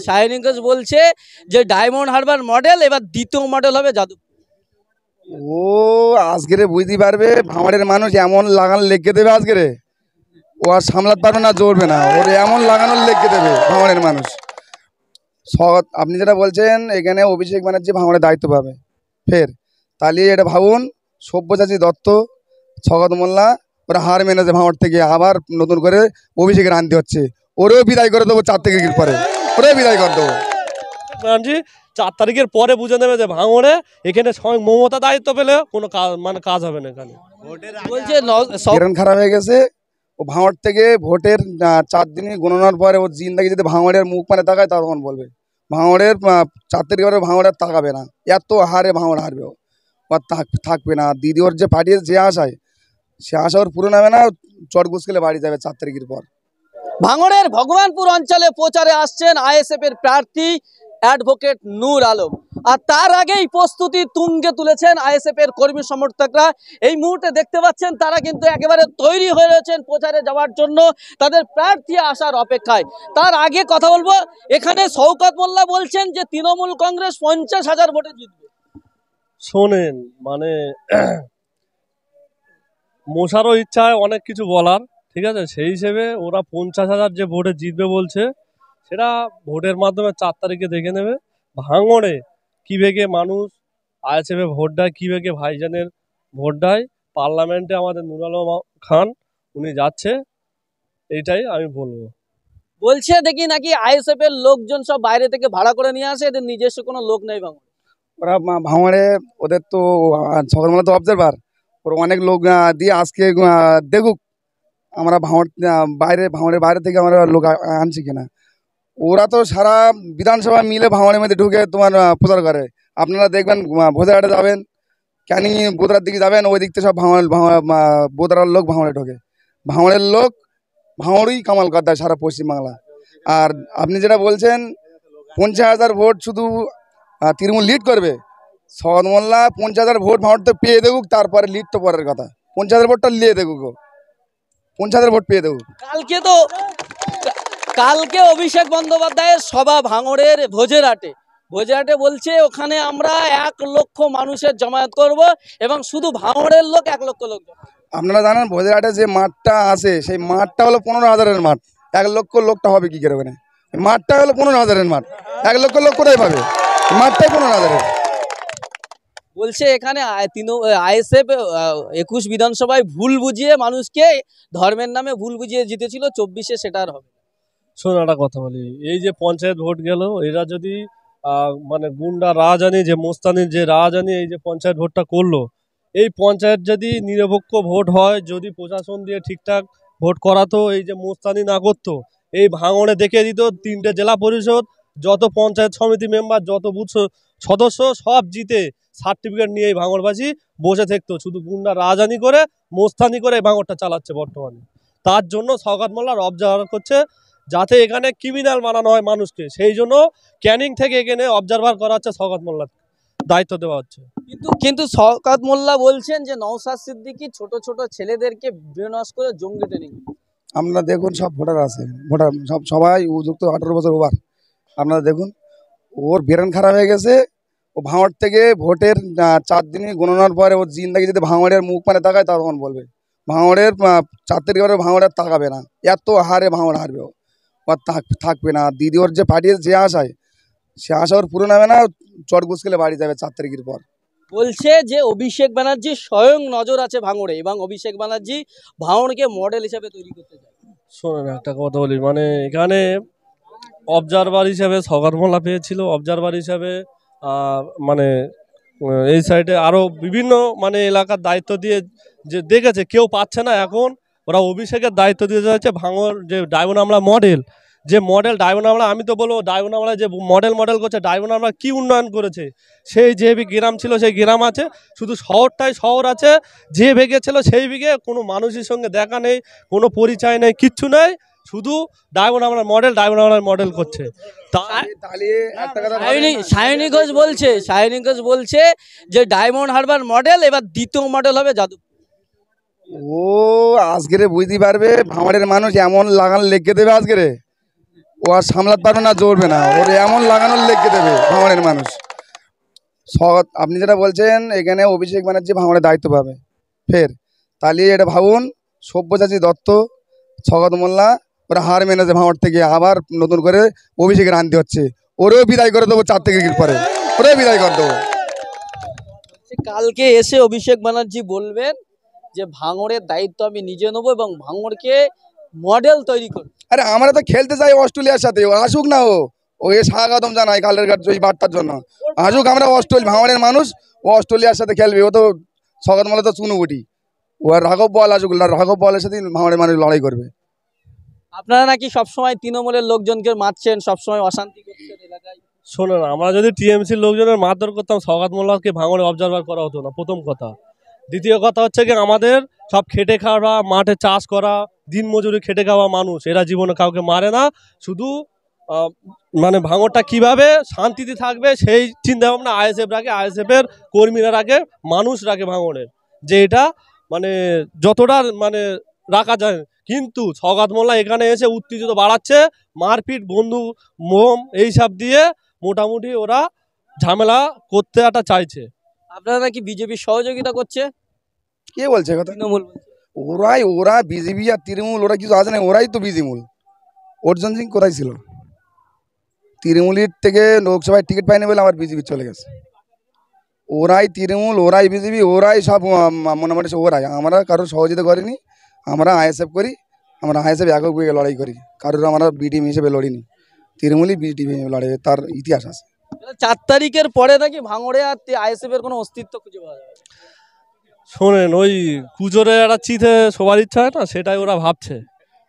সায়নী ঘোষ বলছে যে diamond Harbour model এবার দ্বিতীয় মডেল হবে যাদবপুর। ও আজকেরে বুঝতে পারবে ভাঙড়ের মানুষ এমন লাগান লেগে দেবে আজকেরে, ও আর সামলাতে পারবে না, জড়বে না, ওর এমন লাগানোর লেগে দেবে ভাঙড়ের মানুষ। আপনি যেটা বলছেন এখানে অভিষেক ব্যানার্জি ভাঙড়ের দায়িত্ব পাবে ফের, তাহলে এটা ভাবুন সব্যসাচী দত্ত, স্বগত মোল্লা ওরা হার মেনেছে ভাঙড় থেকে, আবার নতুন করে অভিষেকের আনতে হচ্ছে, ওরেও বিদায় করে দেবো 4 তারিখের পরে, ওরেও বিদায় করে দেবো। 4 তারিখের পরে বুঝে নেবে যে ভাঙড়ে এখানে স্বয়ং মমতা দায়িত্ব পেলে কোনো কাজ হবে না। এখানে বলছে খারাপ হয়ে গেছে, ও ভাঙড় থেকে ভোটের 4 দিনই গণনার পরে ও জিন্দাগি যদি ভাঙড়ের মুখ মানে তাকায় তখন বলবে ভাঙড়ের 4 তারিখের পরে ভাঙড়ের তাকাবে না, এত হারে ভাঙড় হারবে, ও থাকবে না। দিদি ওর যে পাঠিয়েছে যে আশায়, সে আশা ওর পূরণ হবে না, চট গুসকেলে বাড়ি যাবে 4 তারিখের পর। ভাঙড়ের ভগবানপুর অঞ্চলে প্রচারে আসছেন আইএসএফ এর প্রার্থী অ্যাডভোকেট নূর আলম, আর তার আগেই প্রস্তুতি তুঙ্গে তুলেছেন আইএসএফ এর কর্মী সমর্থকরা। এই মুহূর্তে দেখতে পাচ্ছেন তারা কিন্তু একেবারে তৈরি হয়ে রয়েছেন প্রচারে যাওয়ার জন্য, তাদের প্রার্থী আসার অপেক্ষায়। তার আগে কথা বলবো, এখানে শওকত মোল্লা বলছেন যে তৃণমূল কংগ্রেস 50,000 ভোটে জিতবে। শোনেন, মানে মশারও ইচ্ছায় অনেক কিছু বলার, ঠিক আছে, সেই হিসেবে ওরা 50,000 যে ভোটে জিতবে বলছে, সেটা ভোটের মাধ্যমে 4 তারিখে দেখে নেবে। ভাঙড়ে কি ভেগে মানুষ আইএসএফে ভোট দেয়, কি ভেগে ভাইজানের ভোট দেয়, পার্লামেন্টে আমাদের নূর আলম খান উনি যাচ্ছে, এইটাই আমি বলবো। বলছে দেখি নাকি আইএসএফ এর লোকজন সব বাইরে থেকে ভাড়া করে নিয়ে আসে, এদের নিজস্ব কোনো লোক নেই ভাঙড়ে। ওরা ভাঙড়ে ওদের তো সকালবেলা তো অবজারভার, ওর অনেক লোক দিয়ে আজকে দেখুক আমরা ভাঙড়ের বাইরে থেকে আমরা লোক আনছি কিনা। ওরা তো সারা বিধানসভা মিলে ভাঙড়ের মধ্যে ঢুকে তোমার প্রচার করে। আপনারা দেখবেন ভোজারহাটে যাবেন, ক্যানিং বোদরার দিকে যাবেন, ওই দিক থেকে সব বোদরার লোক ভাঙড়ে ঢোকে। ভাঙড়ের লোক ভাঙড়ই কামাল করতে সারা পশ্চিমবাংলা। আর আপনি যেটা বলছেন 50,000 ভোট শুধু তৃণমূল লিড করবে, শওকত মোল্লা 50,000 ভোট ভাঙড় তো পেয়ে দেখুক, তারপরে লিড তো পরের কথা। 50,000 ভোটটা নিয়ে দেখুক, 50,000 ভোট পেয়ে দেখুক। কালকে অভিষেক বন্দ্যোপাধ্যায়ের সভা ভাঙড়ের ভোজেরহাটে বলছে ওখানে আমরা 1 লক্ষ মানুষের জমায়েত করব এবং শুধু ভাঙড়ের লোক 1 লক্ষ লোক। আপনারা জানেন ভোজেরহাটে যে মাঠটা আছে সেই মাঠটা হলো 15,000-এর মাঠ, 1 লক্ষ লোকটা হবে কি করে? ওখানে মাঠটা হলো 15,000-এর মাঠ, 1 লক্ষ লোক কোথায় পাবে? মাঠটাই 15,000-এর। বলছে এখানে আইএসএফ 21 বিধানসভায় ভুল বুঝিয়ে মানুষকে ধর্মের নামে ভুল বুঝিয়ে জিতেছিল, 24-এ সেটা আর হবে। শোন একটা কথা বলি, এই যে পঞ্চায়েত ভোট গেল, এরা যদি মানে গুন্ডা রাজধানী যে মোস্তানির যে রাজধানী এই যে পঞ্চায়েত ভোটটা করলো, এই পঞ্চায়েত যদি নিরপেক্ষ ভোট হয়, যদি প্রশাসন দিয়ে ঠিকঠাক ভোট করাতো, এই যে মোস্তানি না করতো, এই ভাঙড়ে দেখে দিত 3টে জেলা পরিষদ, যত পঞ্চায়েত সমিতি মেম্বার, যত বুথ সদস্য সব জিতে সার্টিফিকেট নিয়ে এই ভাঙড়বাসী বসে থাকতো। শুধু গুন্ডা রাজধানী করে মোস্তানি করে এই ভাঙড়টা চালাচ্ছে বর্তমানে। তার জন্য শওকত মোল্লার অবজার্ভার করছে যাতে এখানে ক্রিমিনাল বানানো হয় মানুষকে, সেই জন্য ক্যানিং থেকে এখানে অবজারভার করা হচ্ছে, শওকত মোল্লার দায়িত্ব দেওয়া হচ্ছে। কিন্তু শওকত মোল্লা বলছেন যে নওশাদ সিদ্দিকী ছোট ছোট ছেলেদেরকে ব্রেনওয়াশ করে জঙ্গি ট্রেনিং। আপনারা দেখুন সব ভোটার আছে, ভোটার সবাই উপযুক্ত 18 বছর ওভার। আপনারা দেখুন ওর ব্রেন খারাপ হয়ে গেছে, ও ভাঙড় থেকে ভোটের 4 দিনই গণনার পরে ওর জিন্দাগি যদি ভাঙড়ের মুখ মানে তাকায় তখন বলবে ভাঙড়ের 4 তারিখের পরে ভাঙড়ের তাকাবে না, এত হারে ভাঙড় হারবে, ও থাকবে না। দিদি ওর যে পাঠিয়েছে যে আশায়, সে আশা ওর পূরণ হবে না, চট গুসকেলে বাড়ি যাবে 4 তারিখের পর। বলছে যে অভিষেক ব্যানার্জি স্বয়ং নজর আছে ভাঙড়ে এবং অভিষেক ব্যানার্জি ভাঙড়কে মডেল হিসেবে তৈরি করতে চায়। শোনেন একটা কথা বলি, মানে এখানে অবজারভার হিসাবে শওকত মোল্লা পেয়েছিল, অবজারভার হিসাবে মানে এই সাইডে আরও বিভিন্ন মানে এলাকার দায়িত্ব দিয়ে যে দেখেছে, কেউ পাচ্ছে না। এখন ওরা অভিষেকের দায়িত্ব দিয়ে যাচ্ছে ভাঙড় যে ডায়মন্ড আমলা মডেল, যে মডেল ডায়মন্ড আমলা, আমি তো বলবো ডায়মন্ড আমলা যে মডেল করছে, ডায়মন্ড আমলা কি উন্নয়ন করেছে? সেই যে গ্রাম ছিল সেই গ্রাম আছে, শুধু শহরটাই শহর আছে, যে ভেগে ছিল সেই ভেগে কোনো মানুষের সঙ্গে দেখা নেই, কোনো পরিচয় নেই, কিচ্ছু নেই, শুধু ডায়মন্ড আমলার মডেল করছে। সায়নী ঘোষ বলছে যে ডায়মন্ড হারবার মডেল এবার দ্বিতীয় মডেল হবে যাদবপুর। ও আজকেরে বুঝতে পারবে ভাঙড়ের মানুষ এমন লাগান লেগে দেবে আজকেরে, ও ও আর সামলাতে পারবে না, জড়বে না, ওর এমন লাগানোর লেগে দেবে ভাঙড়ের মানুষ। আপনি যেটা বলছেন এখানে অভিষেক ব্যানার্জি ভাঙড়ের দায়িত্ব পাবে ফের, তাহলে এটা ভাবুন সব্যসাচী দত্ত, স্বগত মোল্লা ওরা হার মেনেছে ভাঙড় থেকে, আবার নতুন করে অভিষেকের আনতে হচ্ছে, ওরেও বিদায় করে দেবো 4 থেকে পরে, ওরেও বিদায় করে দেবো। কালকে এসে অভিষেক ব্যানার্জি বলবেন যে ভাঙড়ের দায়িত্ব আমি নিজে নেবো এবং ভাঙড়কে মডেল তৈরি করব। আরে আমরা তো খেলতে চাই অস্ট্রেলিয়ার সাথে, ও আসুক না, ও এ স্বাগতম জানাই কালের ওই বার্তার জন্য, আসুক। আমরা ভাঙড়ের মানুষ, ও অস্ট্রেলিয়ার সাথে খেলবে, ও তো স্বগত মোল্লা তো চুনুবুটি, ও আর রাঘব বল আসুক, রাঘব বলের সাথে ভাঙড়ের মানুষ লড়াই করবে। আপনারা নাকি সবসময় তৃণমূলের লোকজনকে মারছেন, সবসময় অশান্তি করছেন এলাকায়। শোনেন, আমরা যদি টিএমসির লোকজনের মারধর করতাম স্বগত মোল্লাকে ভাঙড়ে অবজারভার করা হতো না, প্রথম কথা। দ্বিতীয় কথা হচ্ছে কি, আমাদের সব খেটে খাওয়া, মাঠে চাষ করা, দিন মজুরি খেটে খাওয়া মানুষ, এরা জীবনে কাউকে মারে না। শুধু মানে ভাঙড়টা কিভাবে শান্তিতে থাকবে সেই চিন্তা ভাবনা আইএসএফ রাখে, আইএসএফের কর্মীরা রাখে, মানুষ রাখে ভাঙড়ের, যে এটা মানে যতটা মানে রাখা যায়। কিন্তু স্বগত মোল্লা এখানে এসে উত্তেজিত বাড়াচ্ছে, মারপিট, বন্দুক, মোম এইসব দিয়ে মোটামুটি ওরা ঝামেলা করতে একটা চাইছে। আপনারা নাকি বিজেপি সহযোগিতা করছে, কে বলছে কথা? তৃণমূল। ওরা বিজেপি আর তৃণমূল ওরা কিছু আছে না, ওরাই তো বিজেমূল। অর্জুন সিং কোথায় ছিল? তৃণমূলের থেকে লোকসভায় টিকিট পায়নি বলে আমার বিজেপি চলে গেছে। ওরাই তৃণমূল, ওরাই বিজেপি, ওরাই সব মোটামুটি ওরাই। আমরা কারোর সহযোগিতা করিনি, আমরা আইএসএফ করি, আমরা আইএসএফ একক লড়াই করি, কারোর আমরা বিটিএম হিসেবে লড়িনি। তৃণমূলই বিটিএম লড়াই, তার ইতিহাস আছে। 4 তারিখের পরে নাকি ভাঙড়ে আর আইএসএফ এর কোনো অস্তিত্ব খুঁজে পাওয়া যাবে। শোনেন, ওই কুজোরে একটা চিঠে সবার ইচ্ছা হয় না, সেটাই ওরা ভাবছে।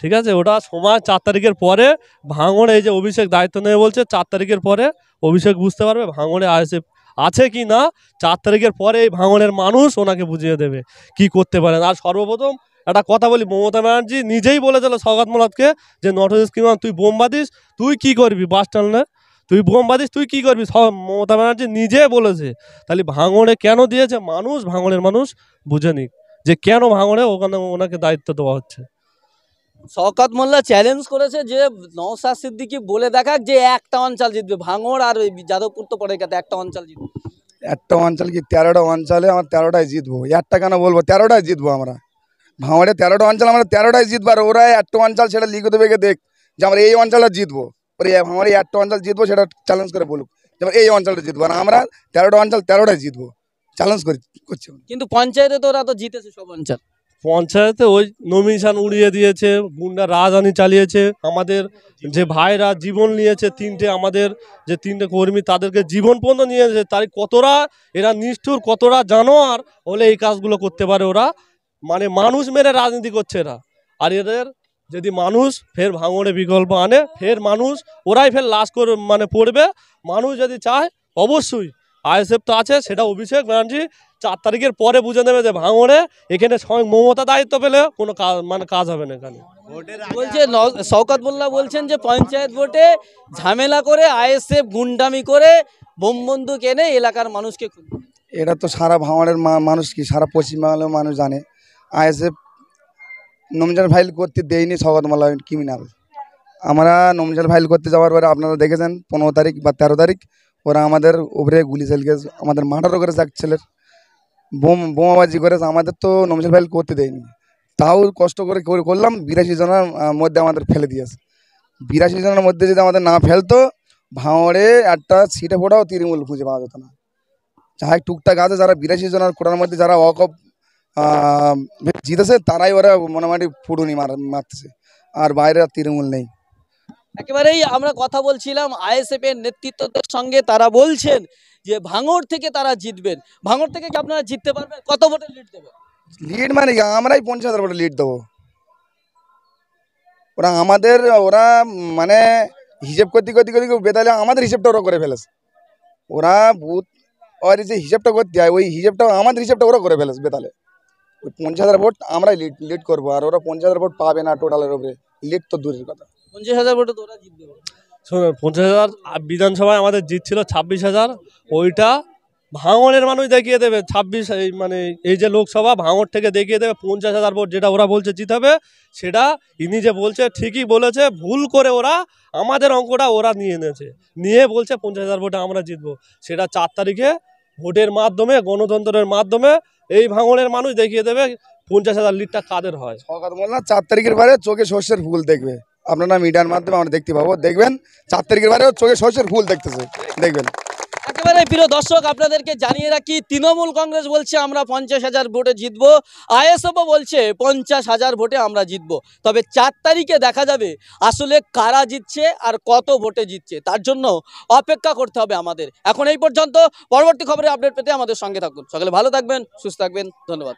ঠিক আছে, ওটা সময় 4 তারিখের পরে ভাঙড়ে, এই যে অভিষেক দায়িত্ব নেবে বলছে, 4 তারিখের পরে অভিষেক বুঝতে পারবে ভাঙড়ে আইএসএফ আছে কি না। 4 তারিখের পরে এই ভাঙড়ের মানুষ ওনাকে বুঝিয়ে দেবে কি করতে পারেন। আর সর্বপ্রথম একটা কথা বলি, মমতা ব্যানার্জি নিজেই বলেছিল স্বগত মোল্লাকে যে নট স্কিম তুই বোম বাঁধিস, তুই কি করবি বাস স্ট্যান্ডে, তুই বোম বাঁধিস, তুই কি করবি। মমতা ব্যানার্জি নিজে বলেছে। তাহলে ভাঙড়ে কেন দিয়েছে মানুষ, ভাঙড়ের মানুষ বুঝে নিক যে কেন ভাঙড়ে ওখানে ওনাকে দায়িত্ব দেওয়া হচ্ছে। শওকত মোল্লা চ্যালেঞ্জ করেছে যে নওশাদ সিদ্দিকী বলে দেখাক যে একটা অঞ্চল জিতবে, ভাঙড় আর যাদবপুর তো পড়ে গেছে, একটা অঞ্চল জিতবে। একটা অঞ্চল কি 13টা অঞ্চলে আমার 13টায় জিতবো। একটা কেন বলবো, 13টায় জিতবো আমরা। ভাঙড়ে 13টা অঞ্চল, আমরা 13টায় জিতবো। আর ওরা একটা অঞ্চল সেটা লিখে দেবে, দেখ যে আমরা এই অঞ্চলটা জিতবো, ওরা ভাঙড়ে একটা অঞ্চল জিতবো সেটা চ্যালেঞ্জ করে বলুক যে আমরা এই অঞ্চলটা জিতবো। আর আমরা 13টা অঞ্চল 13টায় জিতবো, চ্যালেঞ্জ করছি। কিন্তু পঞ্চায়েতে তো ওরা তো জিতেছে সব অঞ্চল। পঞ্চায়েতে ওই নমিনেশন উড়িয়ে দিয়েছে, গুন্ডা রাজধানী চালিয়েছে, আমাদের যে ভাইরা জীবন নিয়েছে, আমাদের যে 3টে কর্মী তাদেরকে জীবন পর্যন্ত নিয়েছে। তাই কতটা এরা নিষ্ঠুর, কতটা জানোয়ার হলে এই কাজগুলো করতে পারে ওরা। মানে মানুষ মেরে রাজনীতি করছে এরা। আর এদের যদি মানুষ ফের ভাঙড়ে বিকল্প আনে, ফের মানুষ ওরাই ফের লাশ করে মানে পড়বে। মানুষ যদি চায় অবশ্যই আইএসএফ তো আছে, সেটা অভিষেক ব্যানার্জি 4 তারিখের পরে বুঝে নেবে যে ভাঙড়ে এখানে স্বয়ং মমতা দায়িত্ব পেলে কোনো কাজ মানে কাজ হবে না এখানে। বলছে শওকত মোল্লা বলছেন যে পঞ্চায়েত ভোটে ঝামেলা করে আইএসএফ গুন্ডামি করে বোম বন্দুক এনে এলাকার মানুষকে খুঁজবে। এটা তো সারা ভাঙড়ের মানুষ কি সারা পশ্চিমবাংলার মানুষ জানে। আইএসএফ নমিনেশন ফাইল করতে দেয়নি স্বগত মোল্লা ক্রিমিনাল। আমরা নমিনেশন ফাইল করতে যাওয়ার পরে আপনারা দেখেছেন 15 তারিখ বা 13 তারিখ ওরা আমাদের উপরে গুলি চালিয়ে আমাদের মার্ডারও করেছে, এক ছেলের বোমাবাজি করেছে। আমাদের তো নমিনেশন ফাইল করতে দেয়নি, তাও কষ্ট করে করলাম। 82 জনের মধ্যে আমাদের ফেলে দিয়েছে। 82 জনের মধ্যে যদি আমাদের না ফেলতো, ভাঙড়ে একটা সিটে ফোটাও তৃণমূল খুঁজে পাওয়া যেত না। যাই টুকটাক আছে যারা 82 জনের কোটার মধ্যে যারা ওয়াকফ জিতেছে, তারাই ওরা মোটামুটি ফুটুনি মারতেছে, আর বাইরে আর তৃণমূল নেই। একেবারেই আমরা কথা বলছিলাম আইএসএফ এর নেতৃত্বদের সঙ্গে, তারা বলছেন যে ভাঙড় থেকে তারা জিতবেন। ভাঙড় থেকে কি আপনারা জিততে পারবেন? কত ভোটে লিড দেবেন? লিড মানে কি, আমরাই 50,000 ভোটে লিড দেবো। ওরা মানে হিসেব করতে বেতালে আমাদের হিসেবটা ওরা করে ফেলেছে। ওরা বুথ ওর যে হিসেবটা করতে হয়, ওই হিসেবটা আমাদের হিসেবটা ওরা করে ফেলেছে বেতালে। ওই 50,000 ভোট আমরাই লিড করবো, আর ওরা 50,000 ভোট পাবে না টোটালের উপরে। লিড তো দূরের কথা, 50,000 ভোটে তো ওরা জিতবে। শোনো, 50,000 বিধানসভায় আমাদের জিত ছিল 26,000, ওইটা ভাঙড়ের মানুষ দেখিয়ে দেবে 26 মানে এই যে লোকসভা ভাঙড় থেকে দেখিয়ে দেবে 50,000 ভোট, যেটা ওরা বলছে জিতাবে সেটা ইনি যে বলছে ঠিকই বলেছে, ভুল করে ওরা আমাদের অঙ্কটা ওরা নিয়ে নিয়েছে, নিয়ে বলছে 50,000 ভোটে আমরা জিতবো। সেটা 4 তারিখে ভোটের মাধ্যমে, গণতন্ত্রের মাধ্যমে এই ভাঙড়ের মানুষ দেখিয়ে দেবে 50,000 লিডটা কাদের হয়। সকাল মোল্লা 4 তারিখের বারে চোখে সর্ষের ফুল দেখবে, আপনারা মিডিয়ার মাধ্যমে আমরা দেখতে পাবো, দেখবেন 4 তারিখের বারে চোখে সর্ষের ফুল দেখতেছে, দেখবেন। একেবারে প্রিয় দর্শক, আপনাদেরকে জানিয়ে রাখি, তৃণমূল কংগ্রেস বলছে আমরা 50,000 ভোটে জিতবো, আইএসএফও বলছে 50,000 ভোটে আমরা জিতবো। তবে 4 তারিখে দেখা যাবে আসলে কারা জিতছে আর কত ভোটে জিতছে, তার জন্য অপেক্ষা করতে হবে আমাদের। এখন এই পর্যন্ত, পরবর্তী খবরে আপডেট পেতে আমাদের সঙ্গে থাকুন। সকলে ভালো থাকবেন, সুস্থ থাকবেন, ধন্যবাদ।